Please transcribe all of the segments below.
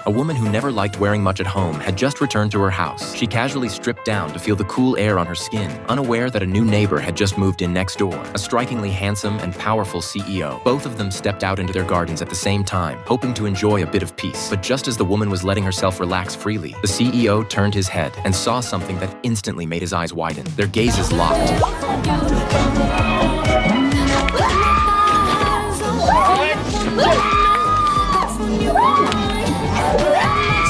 A woman who never liked wearing much at home had just returned to her house. She casually stripped down to feel the cool air on her skin, unaware that a new neighbor had just moved in next door, a strikingly handsome and powerful CEO. Both of them stepped out into their gardens at the same time, hoping to enjoy a bit of peace. But just as the woman was letting herself relax freely, the CEO turned his head and saw something that instantly made his eyes widen. Their gazes locked.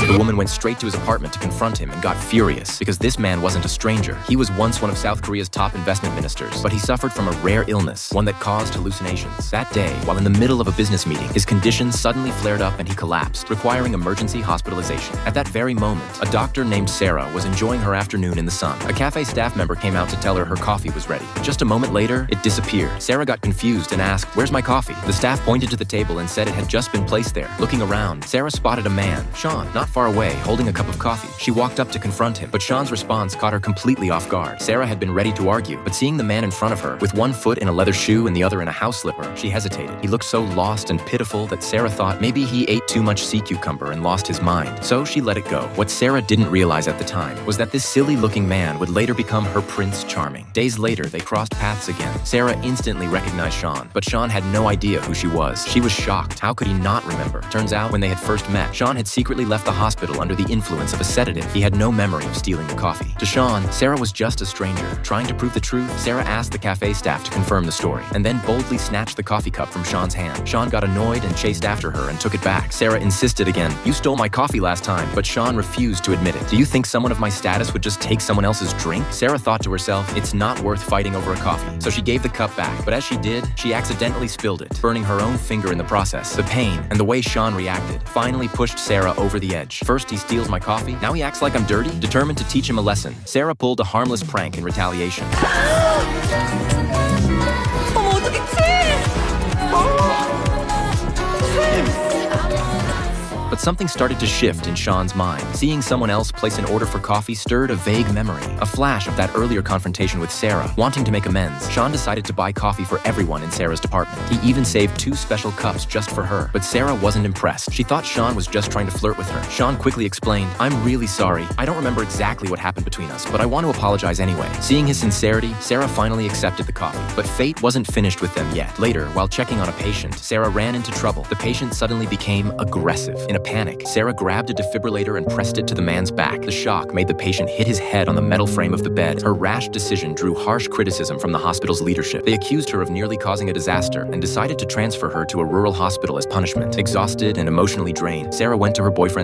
The woman went straight to his apartment to confront him and got furious because this man wasn't a stranger. He was once one of South Korea's top investment ministers, but he suffered from a rare illness, one that caused hallucinations. That day, while in the middle of a business meeting, his condition suddenly flared up and he collapsed, requiring emergency hospitalization. At that very moment, a doctor named Sarah was enjoying her afternoon in the sun. A cafe staff member came out to tell her coffee was ready. Just a moment later, it disappeared. Sarah got confused and asked, "Where's my coffee?" The staff pointed to the table and said it had just been placed there. Looking around, Sarah spotted a man, Sean, not far away, holding a cup of coffee. She walked up to confront him, but Sean's response caught her completely off guard. Sarah had been ready to argue, but seeing the man in front of her, with one foot in a leather shoe and the other in a house slipper, she hesitated. He looked so lost and pitiful that Sarah thought maybe he ate too much sea cucumber and lost his mind. So she let it go. What Sarah didn't realize at the time was that this silly-looking man would later become her Prince Charming. Days later, they crossed paths again. Sarah instantly recognized Sean, but Sean had no idea who she was. She was shocked. How could he not remember? Turns out, when they had first met, Sean had secretly left the hospital under the influence of a sedative. He had no memory of stealing the coffee. To Sean, Sarah was just a stranger. Trying to prove the truth, Sarah asked the cafe staff to confirm the story, and then boldly snatched the coffee cup from Sean's hand. Sean got annoyed and chased after her and took it back. Sarah insisted again, "You stole my coffee last time," but Sean refused to admit it. "Do you think someone of my status would just take someone else's drink?" Sarah thought to herself, it's not worth fighting over a coffee. So she gave the cup back, but as she did, she accidentally spilled it, burning her own finger in the process. The pain and the way Sean reacted finally pushed Sarah over the edge. First he steals my coffee, now he acts like I'm dirty? Determined to teach him a lesson, Sarah pulled a harmless prank in retaliation. But something started to shift in Sean's mind. Seeing someone else place an order for coffee stirred a vague memory, a flash of that earlier confrontation with Sarah. Wanting to make amends, Sean decided to buy coffee for everyone in Sarah's department. He even saved 2 special cups just for her. But Sarah wasn't impressed. She thought Sean was just trying to flirt with her. Sean quickly explained, "I'm really sorry. I don't remember exactly what happened between us, but I want to apologize anyway." Seeing his sincerity, Sarah finally accepted the coffee. But fate wasn't finished with them yet. Later, while checking on a patient, Sarah ran into trouble. The patient suddenly became aggressive. In a panic, Sarah grabbed a defibrillator and pressed it to the man's back. The shock made the patient hit his head on the metal frame of the bed. Her rash decision drew harsh criticism from the hospital's leadership. They accused her of nearly causing a disaster and decided to transfer her to a rural hospital as punishment. Exhausted and emotionally drained, Sarah went to her boyfriend's